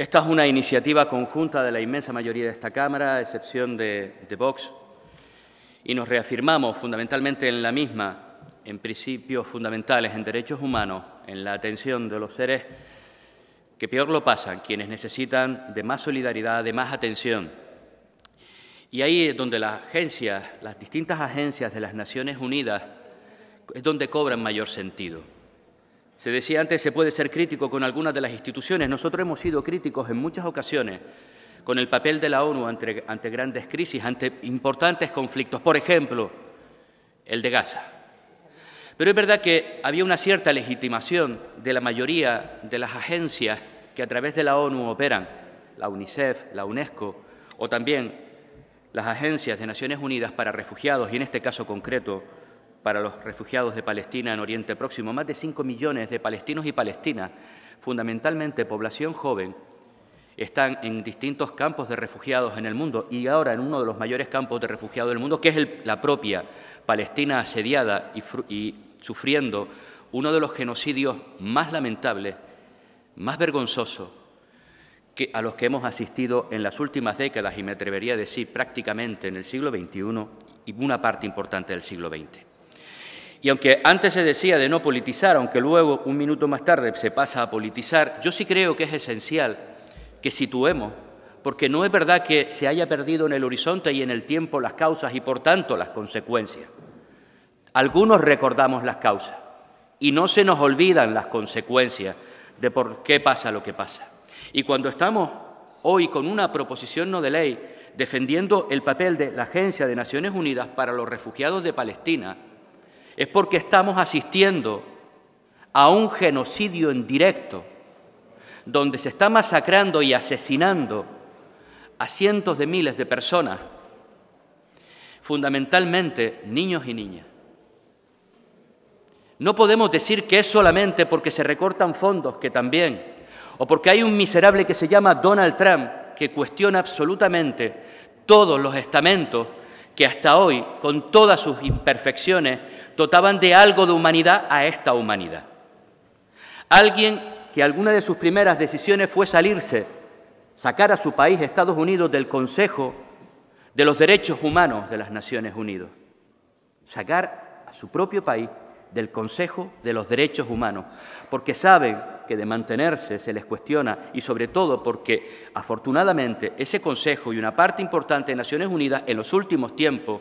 Esta es una iniciativa conjunta de la inmensa mayoría de esta Cámara, a excepción de Vox, y nos reafirmamos fundamentalmente en la misma, en principios fundamentales, en derechos humanos, en la atención de los seres que peor lo pasan, quienes necesitan de más solidaridad, de más atención. Y ahí es donde las distintas agencias de las Naciones Unidas, es donde cobran mayor sentido. Se decía antes, se puede ser crítico con algunas de las instituciones. Nosotros hemos sido críticos en muchas ocasiones con el papel de la ONU ante grandes crisis, ante importantes conflictos, por ejemplo, el de Gaza. Pero es verdad que había una cierta legitimación de la mayoría de las agencias que a través de la ONU operan, la UNICEF, la UNESCO, o también las agencias de Naciones Unidas para refugiados, y en este caso concreto, para los refugiados de Palestina en Oriente Próximo. Más de 5 millones de palestinos y palestinas, fundamentalmente población joven, están en distintos campos de refugiados en el mundo y ahora en uno de los mayores campos de refugiados del mundo, que es la propia Palestina asediada y sufriendo uno de los genocidios más lamentables, más vergonzosos a los que hemos asistido en las últimas décadas, y me atrevería a decir prácticamente en el siglo XXI y una parte importante del siglo XX. Y aunque antes se decía de no politizar, aunque luego, un minuto más tarde, se pasa a politizar, yo sí creo que es esencial que situemos, porque no es verdad que se haya perdido en el horizonte y en el tiempo las causas y, por tanto, las consecuencias. Algunos recordamos las causas y no se nos olvidan las consecuencias de por qué pasa lo que pasa. Y cuando estamos hoy con una proposición no de ley defendiendo el papel de la Agencia de Naciones Unidas para los Refugiados de Palestina, es porque estamos asistiendo a un genocidio en directo, donde se está masacrando y asesinando a cientos de miles de personas, fundamentalmente niños y niñas. No podemos decir que es solamente porque se recortan fondos, que también, o porque hay un miserable que se llama Donald Trump, que cuestiona absolutamente todos los estamentos que hasta hoy, con todas sus imperfecciones, dotaban de algo de humanidad a esta humanidad. Alguien que alguna de sus primeras decisiones fue sacar a su país, Estados Unidos, del Consejo de los Derechos Humanos de las Naciones Unidas. Sacar a su propio país del Consejo de los Derechos Humanos, porque saben que de mantenerse se les cuestiona y sobre todo porque, afortunadamente, ese Consejo y una parte importante de Naciones Unidas en los últimos tiempos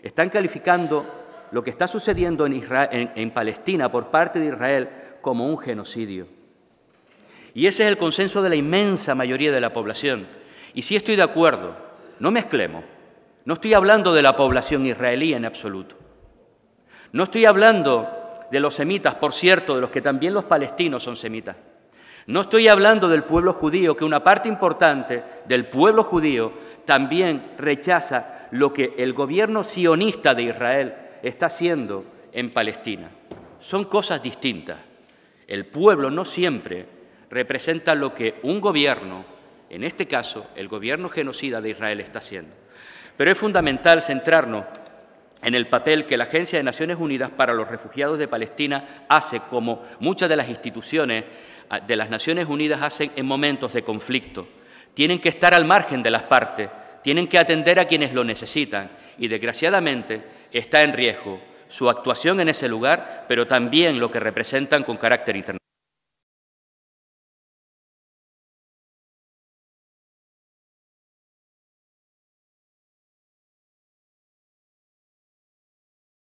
están calificando lo que está sucediendo en Palestina por parte de Israel como un genocidio. Y ese es el consenso de la inmensa mayoría de la población. Y sí estoy de acuerdo, no mezclemos, no estoy hablando de la población israelí en absoluto. No estoy hablando de los semitas, por cierto, de los que también los palestinos son semitas. No estoy hablando del pueblo judío, que una parte importante del pueblo judío también rechaza lo que el gobierno sionista de Israel está haciendo en Palestina. Son cosas distintas. El pueblo no siempre representa lo que un gobierno, en este caso el gobierno genocida de Israel, está haciendo. Pero es fundamental centrarnos en el papel que la Agencia de Naciones Unidas para los Refugiados de Palestina hace, como muchas de las instituciones de las Naciones Unidas hacen en momentos de conflicto. Tienen que estar al margen de las partes, tienen que atender a quienes lo necesitan y, desgraciadamente, está en riesgo su actuación en ese lugar, pero también lo que representan con carácter internacional.